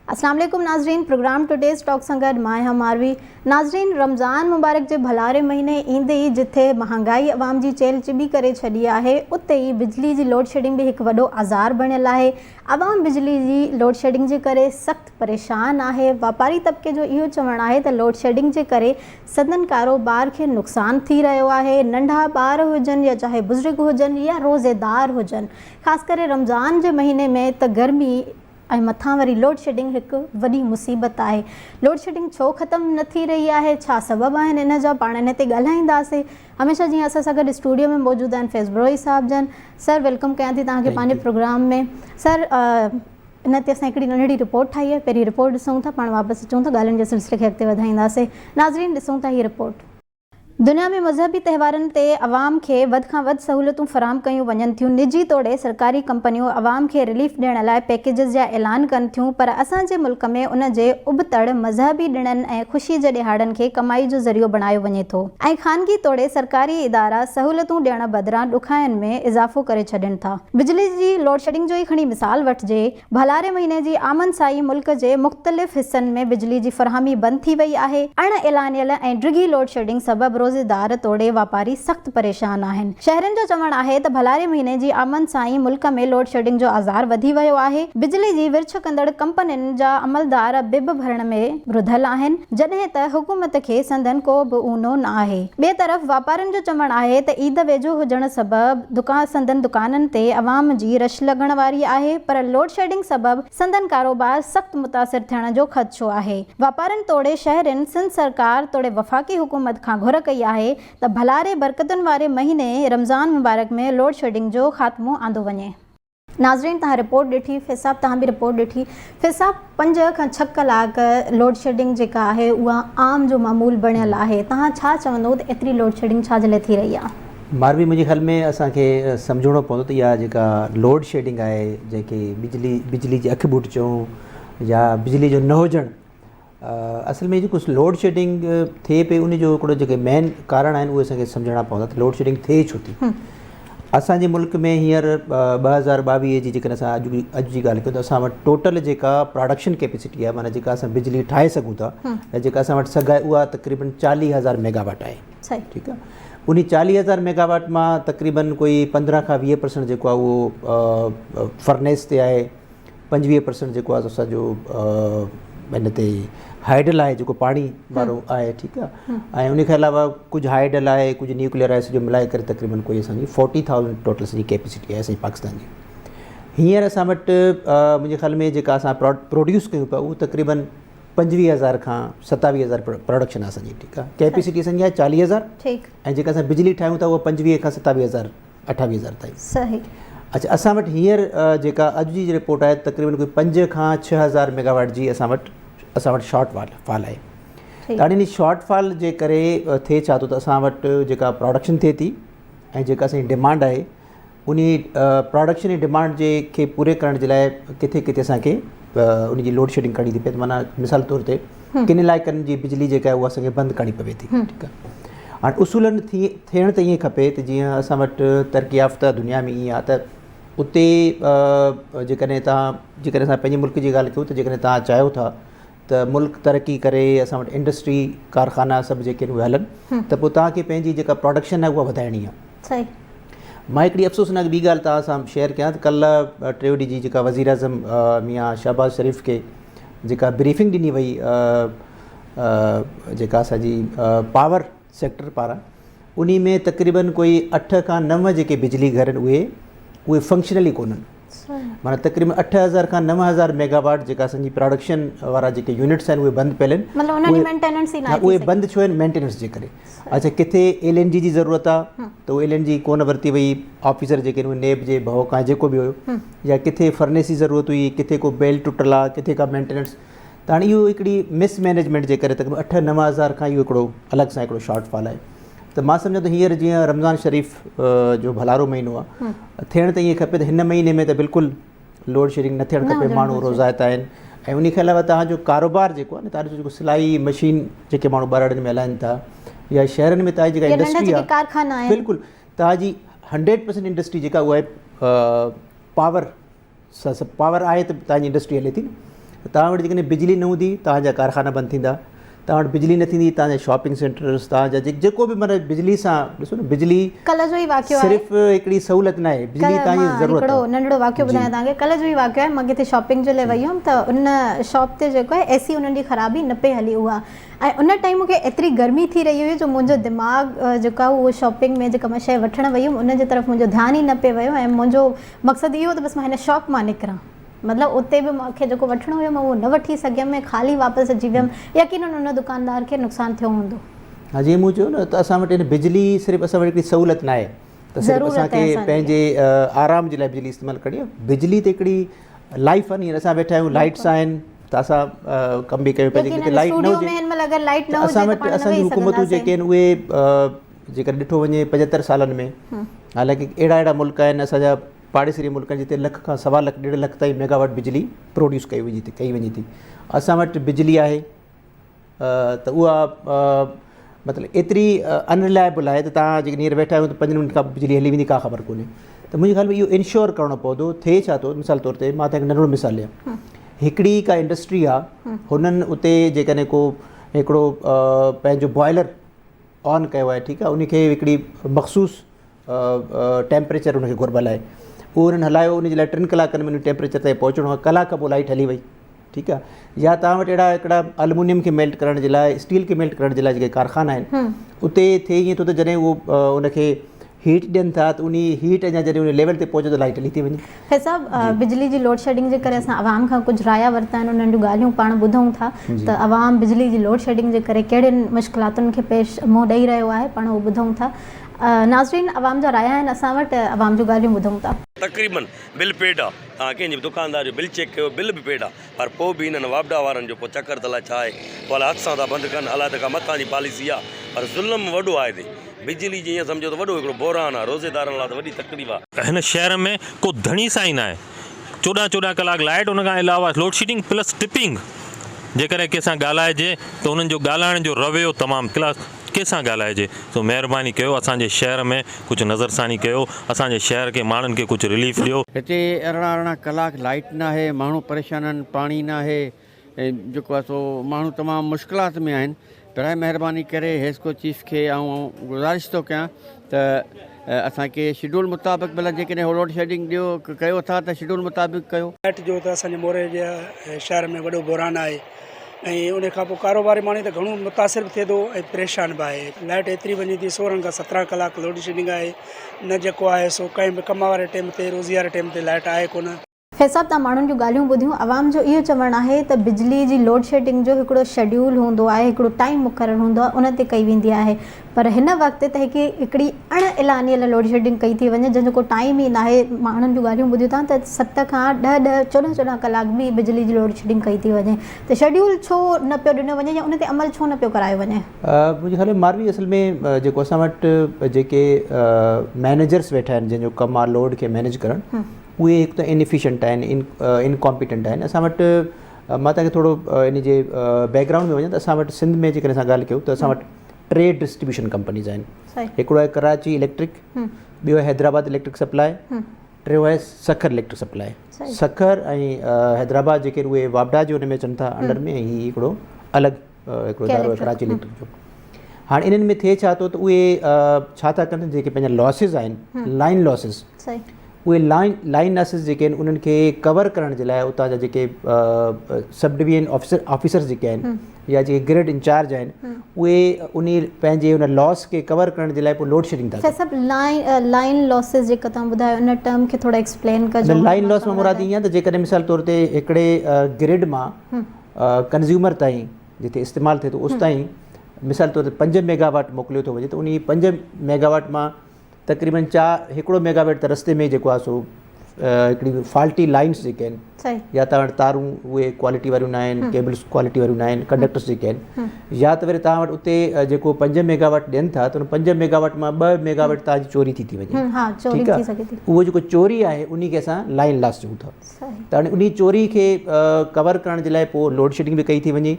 अस्सलाम वालेकुम नाज़रीन, प्रोग्राम टुडेज़ टॉक सां गॾु मां आहियां मारवी। नाज़रीन, रमज़ान मुबारक जे भलारे महीने ईंदे ई जिथे महांगाई अवाम जी चेल चिॿी करे छॾी आहे, उते ई बिजली जी लोड शेडिंग बि हिकु वॾो आज़ार बणियल आहे। अवाम बिजली जी लोड शेडिंग जे करे सख़्तु परेशान आहे। वापारी तबिके जो इहो चवणु आहे त लोड शेडिंग जे करे सदन कारोबार खे नुक़सानु थी रहियो आहे। नंढा ॿार हुजनि या चाहे बुज़ुर्ग हुजनि या रोज़ेदार हुजनि, ख़ासि करे रमज़ान जे महीने में त गर्मी ऐं मथां वरी लोड शेडिंग हिकु वॾी मुसीबत आहे। लोड शेडिंग छो ख़तमु न थी रही आहे, छा सबबु आहिनि इन जा, पाण इन ते ॻाल्हाईंदासीं। हमेशह जीअं असां सां गॾु स्टूडियो में मौजूदु आहिनि फैज़ साहिब जन। सर, वेलकम कयां थी तव्हांखे पंहिंजे प्रोग्राम में। सर, इन ते असां हिकिड़ी नंढड़ी रिपोर्ट ठाही आहे, पहिरीं रिपोर्ट ॾिसूं था, पाण वापसि अचूं था, ॻाल्हियुनि जे सिलसिले खे अॻिते वधाईंदासीं। नाज़रीन, ॾिसूं था हीअ रिपोर्ट। दुनिया में मज़हबी त्योहारनि ते अवाम खे वधि खां वधि सहूलियतूं फ़राहम कयूं वञनि थियूं। निजी तौरु सरकारी कंपनियूं अवाम खे रिलीफ ॾियण लाइ पैकेजिस जा ऐलान कनि थियूं, पर असांजे मुल्क में उन जे उबतड़ मज़हबी ॾिणनि ऐं ख़ुशी जे ॾिहाड़नि खे कमाई जो ज़रियो बणायो वञे थो ऐं ख़ानगी तौरु सरकारी इदारा सहूलियतूं ॾियण बदिरां ॾुखाइनि में इज़ाफ़ो करे छॾनि था। बिजली जी लोड शेडिंग जो ई खणी मिसाल वठिजे। भलारे महीने जी आमन साई मुल्क जे मुख़्तलिफ़ हिसनि में बिजली जी फ़रहामी बंदि थी वई आहे। अण ऐलानियल ऐं डिघी लोड शेडिंग सबबि रोज़ेदार तोड़े वापारी सख़्तु परेशान आहिनि। शहरनि जो चवणु आहे त भलारे महीने जी आमन सां मुल्क में लोड शेडिंग जो आज़ार वधी वियो आहे। बिजली जी विर्छ कंदड़ कंपनियुनि जा अमलदार बिब भरण में रुधल आहिनि, जॾहिं त हुकूमत खे संदन को बि ऊनो न आहे। ॿिए तरफ़ वापारियुनि जो चवणु आहे त ईद वेझो हुजण सबबि संदन दुकाननि ते अवाम जी रश लॻण वारी आहे, पर लोड शेडिंग सबबि संदन कारोबार सख़्तु मुतासिर थियण जो ख़दशो आहे। वापारियुनि तोड़े शहरनि सिंध सरकार तोड़े वफ़ाक़ी हुकूमत खां घुर कई आहे त भलारे बरकतुनि वारे महीने रमज़ान मुबारक में लोड शेडिंग जो ख़ात्मो आंदो वञे। नाज़रीन, तव्हां रिपोर्ट ॾिठी, फैज़ साहब तव्हां बि रिपोर्ट ॾिठी। फैज़ साहब, 5 खां 6 कलाक लोड शेडिंग जेका आहे उहा आम जो मामूल बणियल आहे। तव्हां छा चवंदो त एतिरी लोड शेडिंग छा जे लाइ थी रही आहे? मारवी, मुंहिंजे ख़्याल में असांखे सम्झणो पवंदो त इहा जेका लोड शेडिंग आहे, जंहिंखे बिजली जी अखि बूट चऊं या बिजली जो न हुजणु, असल में जेको लोड शेडिंग थिए पई उन जो हिकिड़ो जेके मेन कारण आहिनि उहे असांखे सम्झणा पवंदा त लोड शेडिंग थिए छो थी। असांजे मुल्क में हींअर 2022 जी जेकॾहिं असां अॼु जी ॻाल्हि कयूं त असां वटि टोटल जेका प्रोडक्शन कैपेसिटी आहे, माना जेका असां बिजली ठाहे सघूं था ऐं जेका असां वटि सघ आहे, उहा तक़रीबन 40,000 मेगावाट आहे। ठीकु आहे। उन 40,000 मेगावाट मां तक़रीबन कोई 15 खां 20% जेको आहे उहो फर्नेस ते आहे, 25% जेको आहे असांजो हिन ते हाइडल आहे, जेको पाणी वारो आहे। ठीकु आहे। ऐं उनखे अलावा कुझु हाइडल आहे, कुझु न्यूक्लियर आहे, सॼो मिलाए करे तक़रीबन कोई असांजी 40,000 टोटल सॼी कैपेसिटी आहे असांजी पाकिस्तान जी। हींअर असां वटि मुंहिंजे ख़्याल में जेका असां प्रोड्यूस कयूं पिया उहो तक़रीबन 25,000 खां 27,000 प्रोडक्शन आहे असांजी। ठीकु आहे। कैपेसिटी असांजी आहे 40,000 ऐं जेका असां बिजली ठाहियूं था उहा 25 खां 27,000 28,000 ताईं। सही। अच्छा, असां वटि हींअर जेका अॼु जी रिपोर्ट आहे तक़रीबन कोई 5 खां 6,000 मेगावाट जी असां वटि शॉर्ट फॉल आहे। त हाणे इन शॉर्ट फॉल जे करे थिए छा थो त असां वटि जेका प्रोडक्शन थिए थी ऐं जेका असांजी डिमांड आहे, उन प्रोडक्शन ऐं डिमांड जे खे पूरे करण जे लाइ किथे किथे असांखे उनजी लोड शेडिंग करणी थी पए। माना मिसाल तौर ते किन इलाइक़नि जी बिजली जेका आहे उहा असांखे बंदि करणी पवे थी। ठीकु आहे। हाणे उसूलनि थियण त ईअं खपे त जीअं असां वटि तरक़ी याफ़्ता दुनिया में ईअं आहे त उते जेकॾहिं असां पंहिंजे मुल्क जी ॻाल्हि कयूं त जेकॾहिं तव्हां चाहियो था त मुल्क तरक़ी करे, असां वटि इंडस्ट्री कारखाना सभु जेके आहिनि उहे हलनि, त पोइ तव्हांखे पंहिंजी जेका प्रोडक्शन आहे उहा वधाइणी आहे। सही। मां हिकिड़ी अफ़सोसनाक ॿी ॻाल्हि तव्हां सां शेयर कयां त कल्ह 3 ॾींहं जी जेका वज़ीर आज़म मियां शहबाज़ शरीफ़ खे जेका ब्रीफिंग ॾिनी वई जेका असांजी पावर सेक्टर पारां, उन में तक़रीबन कोई 8 खां 9 जेके बिजली घर आहिनि उहे फंक्शनली कोन्हनि। माना तक़रीबन 8,000 खां 9,000 मेगावाट जेका असांजी प्रोडक्शन वारा जेके यूनिट्स आहिनि उहे बंदि पियल आहिनि। उहे बंदि छो आहिनि? मेंटेनेंस जे करे। अच्छा, किथे LNG जी ज़रूरत आहे त उहो LNG कोन वरिती वई, ऑफिसर जेके आहिनि उहे नेब जे भउ खां जेको बि हुयो, या किथे फर्नेस जी ज़रूरत हुई, किथे को बेल्ट टुटल आहे, किथे का मेंटेनेंस। त हाणे इहो हिकिड़ी मिसमैनेजमेंट जे करे तक़रीबन 8-9 खां इहो हिकिड़ो अलॻि सां हिकिड़ो शॉर्टफॉल आहे। त मां सम्झां त हींअर जीअं रमज़ान शरीफ़ जो भलारो महीनो आहे, थियण त ईअं खपे त हिन महीने में त बिल्कुलु लोड शेडिंग न थियणु खपे। माण्हू रोज़ाइता आहिनि ऐं उनखे अलावा तव्हांजो कारोबार जेको आहे न, तव्हांजो जेको सिलाई मशीन जेके माण्हू ॿारनि में हलाइनि था, या शहरनि में तव्हांजी जेका इंडस्ट्री आहे, बिल्कुलु तव्हांजी 100% इंडस्ट्री जेका उहा आहे पावर आहे त तव्हांजी इंडस्ट्री हले थी। तव्हां वटि जेकॾहिं बिजली न हूंदी तव्हांजा कारखाना बंदि थींदा, तव्हां वटि बिजली न थींदी तव्हांजा शॉपिंग सेंटर्स, तव्हांजा जेको बि मतिलबु बिजली सां ॾिसो न, बिजली कल्ह जो ई वाक़ियो आहे, सिर्फ़ु हिकिड़ी सहूलियत न आहे, बिजली तव्हांजी ज़रूरत हिकिड़ो आहे। नंढिड़ो वाक़ियो ॿुधायां तव्हांखे। कल्ह जो ई वाक़ियो आहे, मां किथे शॉपिंग जे लाइ वई हुअमि त उन शॉप ते जेको आहे एसी उन्हनि जी ख़राबी न पई हली उहा, ऐं उन टाइम मूंखे एतिरी गर्मी थी रही हुई जो मुंहिंजो दिमाग़ु जेका उहो शॉपिंग में जेका मां शइ वठणु वई हुअमि उन जे तरफ़ मुंहिंजो ध्यानु ई न पियो वियो, ऐं मुंहिंजो मक़सदु इहो त बसि मां हिन शॉप मां निकिरां, मतिलबु उते बि मूंखे जेको वठिणो हुयो मां उहो न वठी सघियमि, ख़ाली वापसि अची वियमि, यकीनन उन दुकानदार खे नुक़सानु थियो हूंदो। हा, जीअं मूं चयो न त असां वटि बिजली सिर्फ़ु असां वटि हिकिड़ी सहूलियत न आहे, त सिर्फ़ु असांखे पंहिंजे आराम जे लाइ बिजली इस्तेमालु करणी आहे। बिजली त हिकिड़ी लाइफ आहे, हींअर असां वेठा आहियूं, लाइट्स आहिनि त असां कमु बि कयूं, पंहिंजे किथे लाइट न हुजे असां वटि असांजी हुकूमतूं जेके आहिनि उहे जेकर ॾिठो वञे 75 सालनि में, हालांकि अहिड़ा मुल्क आहिनि असांजा पाड़ेसरी मुल्क आहिनि जिते लख खां सवा लख 1.5 लख ताईं मेगावाट बिजली प्रोड्यूस कई वञे थी। असां वटि बिजली आहे त उहा मतिलबु एतिरी अनरिलायबल आहे त तव्हां जेके हींअर वेठा आहियो त 5 मिंट खां बिजली हली वेंदी, का ख़बर कोन्हे। त मुंहिंजे ख़्याल में इहो इंश्योर करिणो पवंदो। थिए छा थो, मिसाल तौर ते मां तव्हांखे नंढिड़ो मिसाल ॾियां, हिकिड़ी का इंडस्ट्री आहे, हुननि उते जेकॾहिं को हिकिड़ो पंहिंजो बॉइलर ऑन कयो आहे, ठीकु आहे, उनखे हिकिड़ी मख़सूस टेम्परेचर उनखे घुर्बल आहे, उहो उन्हनि हलायो, उनजे लाइ 3 कलाकनि में उन टेम्परेचर ताईं पहुचणो आहे, कलाक खां पोइ लाइट हली वई, ठीकु आहे। या तव्हां वटि अहिड़ा हिकिड़ा एल्युमिनियम खे मेल्ट करण जे लाइ, स्टील खे मेल्ट करण जे लाइ जेके कारखाना आहिनि, उते थिए ईअं थो त जॾहिं उहो उनखे हीट ॾियनि था त उन हीट अञा जॾहिं उन लेवल ते पहुचे त लाइट हली थी वञे। हिसाब बिजली जी लोड शेडिंग जे करे असां आवाम खां कुझु राया वरिता आहिनि, उन्हनि जूं ॻाल्हियूं पाण ॿुधूं था त आवाम बिजली जी लोड शेडिंग जे करे कहिड़ियुनि मुश्किलातुनि खे पेश मुंहुं ॾेई रहियो आहे, पाण उहो ॿुधूं था। नाज़रीन, आवाम जा राया आहिनि असां वटि, आवाम जूं ॻाल्हियूं ॿुधूं था। तक़रीबन बिल पेड आहे, तव्हां कंहिंजी बि दुकानदार जो बिल चेक कयो, बिल बि पेड आहे, पर पोइ बि हिननि वापडा वारनि जो पोइ चकर त अलाए छा आहे, पोइ अलाए हथ सां था बंदि कनि, अलाए त का मथां जी पॉलिसी आहे, पर ज़ुल्म वॾो आहे हिते। बिजली जी ईअं सम्झो त वॾो हिकिड़ो बहिरान आहे, रोज़ेदारनि लाइ त वॾी तकलीफ़ आहे। हिन शहर में को धणी सां ई न आहे, 14 कलाक लाइट, उन खां अलावा लोड शेडिंग प्लस टिपिंग। जेकॾहिं कंहिंसां ॻाल्हाइजे त उन्हनि जो ॻाल्हाइण जो रवैयो तमामु क्लास, कंहिंसां ॻाल्हाइजे तो महिरबानी कयो, असांजे शहर में कुझु नज़रसानी कयो, असांजे शहर के माण्हुनि खे कुझु रिलीफ ॾियो। हिते 18 कलाक लाइट न आहे, माण्हू परेशान आहिनि, पाणी न आहे, जेको आहे सो माण्हू तमामु मुश्किलात में आहिनि। बराए महिरबानी करे हेस्को चीफ खे ऐं गुज़ारिश थो कयां त असांखे शेड्यूल मुताबिक़ भला जेकॾहिं लोड शेडिंग ॾियो कयो था त शेड्यूल मुताबिक़ कयो। लाइट जो त असांजे मोरे जे शहर में वॾो बहिरान आहे, ऐं उन खां पोइ कारोबारी माण्हू त घणो मुतासिर बि थिए थो ऐं परेशान बि आहे। लाइट एतिरी वञे थी, 16 खां 17 कलाक लोड शेडिंग आहे, न जेको आहे सो कंहिं बि कम वारे टाइम ते, रोज़ी वारे टाइम ते लाइट आहे कोन। हिसाब तव्हां माण्हुनि जूं ॻाल्हियूं ॿुधियूं। आवाम जो इहो चवणु आहे त बिजली जी लोड शेडिंग जो हिकिड़ो शेड्यूल हूंदो आहे, हिकिड़ो टाइम मुक़ररु हूंदो आहे, उन ते कई वेंदी आहे, पर हिन वक़्त ते हिकिड़ी अण एलानियल लोड शेडिंग कई थी वञे जंहिंजो को टाइम ई न आहे। माण्हुनि जूं ॻाल्हियूं ॿुधियूं था त 7 खां 10 14 कलाक बि बिजली जी लोड शेडिंग कई थी वञे, त शेड्यूल छो न पियो ॾिनो वञे या उन ते अमल छो न पियो करायो वञे? मुंहिंजे ख़्याल में मारवी असल में जेको असां वटि जेके मैनेजर्स वेठा आहिनि जंहिंजो कमु आहे लोड खे मैनेज करणु, उहे हिकु त इनएफिशिएंट आहिनि, इनकॉम्पिटेंट आहिनि। असां वटि मां तव्हांखे थोरो इन जे बैकग्राउंड में वञा त असां वटि सिंध में जेकॾहिं असां ॻाल्हि कयूं त असां वटि 3 डिस्ट्रीब्यूशन कंपनीज़ आहिनि। हिकिड़ो आहे कराची इलेक्ट्रिक, ॿियो आहे हैदराबाद इलेक्ट्रिक सप्लाई, टियों आहे सखर इलेक्ट्रिक सप्लाई। सखर ऐं हैदराबाद जेके उहे वापडा जो हुन में अचनि था अंडर में, ऐं हीअ हिकिड़ो अलॻि हिकिड़ो इदारो आहे कराची इलेक्ट्रिक जो। हाणे इन्हनि में थिए छा थो त उहे छा था कनि, जेके पंहिंजा लॉसिस आहिनि, लाइन लॉसिस, उहे लाइन लॉसिस जेके आहिनि उन्हनि खे कवर करण जे लाइ उतां जा जेके सब डिवीजन ऑफिसर्स जेके आहिनि या जेके ग्रिड इंचार्ज आहिनि, उहे उन पंहिंजे उन लॉस खे कवर करण जे लाइ पोइ लोड शेडिंग था कनि। लाइन लॉसिस जेका तव्हां ॿुधायो उन टर्म खे थोरा एक्सप्लेन कजो। लाइन लॉस में मुराद ईअं आहे त जेकॾहिं मिसाल तौर ते हिकिड़े ग्रिड मां कंज़्यूमर ताईं जिते इस्तेमालु थिए थो उस ताईं मिसाल तौर ते 5 मेगावाट मोकिलियो थो वञे, त उन 5 मेगावाट मां तक़रीबन 1 मेगावाट त रस्ते में जेको आहे सो हिकिड़ी फॉल्टी लाइन्स जेके आहिनि, या तव्हां वटि तारूं उहे क्वालिटी वारियूं न आहिनि, केबल्स क्वालिटी वारियूं न आहिनि, कंडक्टर्स जेके आहिनि, या त वरी तव्हां वटि उते जेको 5 मेगावाट ॾियनि था त उन 5 मेगावाट मां 2 मेगावाट तव्हांजी चोरी थी वञे, ठीकु आहे। उहो जेको चोरी आहे उन खे असां लाइन लॉस चऊं था। त हाणे उन चोरी खे कवर करण जे लाइ पोइ लोड शेडिंग बि कई थी वञे,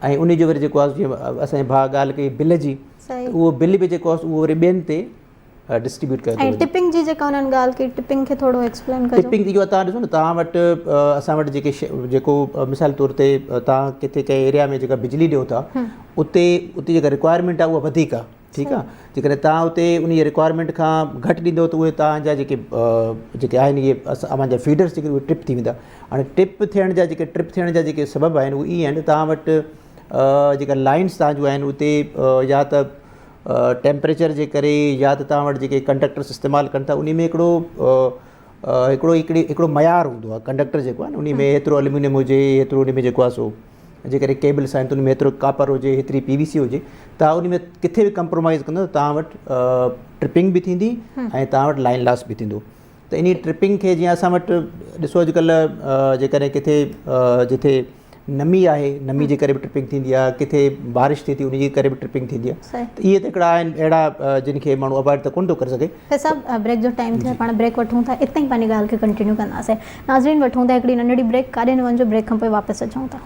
ऐं उन जो वरी जेको आहे जीअं असांजे भाउ ॻाल्हि कई बिल जी, उहो बिल बि जेको आहे उहो वरी ॿियनि ते डिस्ट्रीब्यूट कयो थो ऐं वञे। टिपिंग जी जेका उन्हनि ॻाल्हि कई टिपिंग खे थोरो एक्सप्लेन कजो। टिपिंग इहो तव्हां ॾिसो न, तव्हां वटि असां वटि जेको मिसाल तौर ते तव्हां किथे कंहिं एरिया में जेका बिजली ॾियो था उते जेका रिक्वायरमेंट आहे उहा वधीक आहे, ठीकु आहे। जेकॾहिं तव्हां उते उन रिक्वायरमेंट खां घटि ॾींदव त उहे तव्हांजा जेके आहिनि इहे अव्हांजा फीडर्स जेके उहे ट्रिप थी वेंदा। हाणे ट्रिप थियण जा जेके सबब आहिनि उहे इहे आहिनि, तव्हां वटि जेका लाइन्स तव्हांजो आहिनि उते या त टेम्परेचर जे करे या त तव्हां वटि जेके कंडक्टर्स इस्तेमालु कनि था उन में हिकिड़ो मयार हूंदो आहे। कंडक्टर जेको आहे न उन में हेतिरो एल्यूमिनियम हुजे, हेतिरो उन में जेको आहे सो जेकॾहिं केबल्स आहिनि त उन में हेतिरो कापर हुजे, हेतिरी PVC हुजे। तव्हां उन में किथे बि कंप्रोमाइज़ कंदव त तव्हां वटि ट्रिपिंग बि थींदी ऐं तव्हां वटि लाइन लॉस बि थींदो। त इन ट्रिपिंग खे जीअं असां वटि ॾिसो अॼुकल्ह जेकॾहिं किथे जिथे नमी आहे, नमी जे करे बि ट्रिपिंग थींदी आहे, किथे बारिश थिए थी उन जे करे बि ट्रिपिंग थींदी आहे। त इहे त हिकिड़ा आहिनि अहिड़ा जिन खे माण्हू अवॉइड त कोन थो करे सघे। सभु ब्रेक जो टाइम थियो, पाण ब्रेक वठूं था, इते ई पंहिंजी ॻाल्हि खे कंटिन्यू कंदासीं। नाज़रीन वठूं था हिकिड़ी नंढड़ी ब्रेक, काॾे न वञिजो, ब्रेक खां पोइ वापसि अचूं था।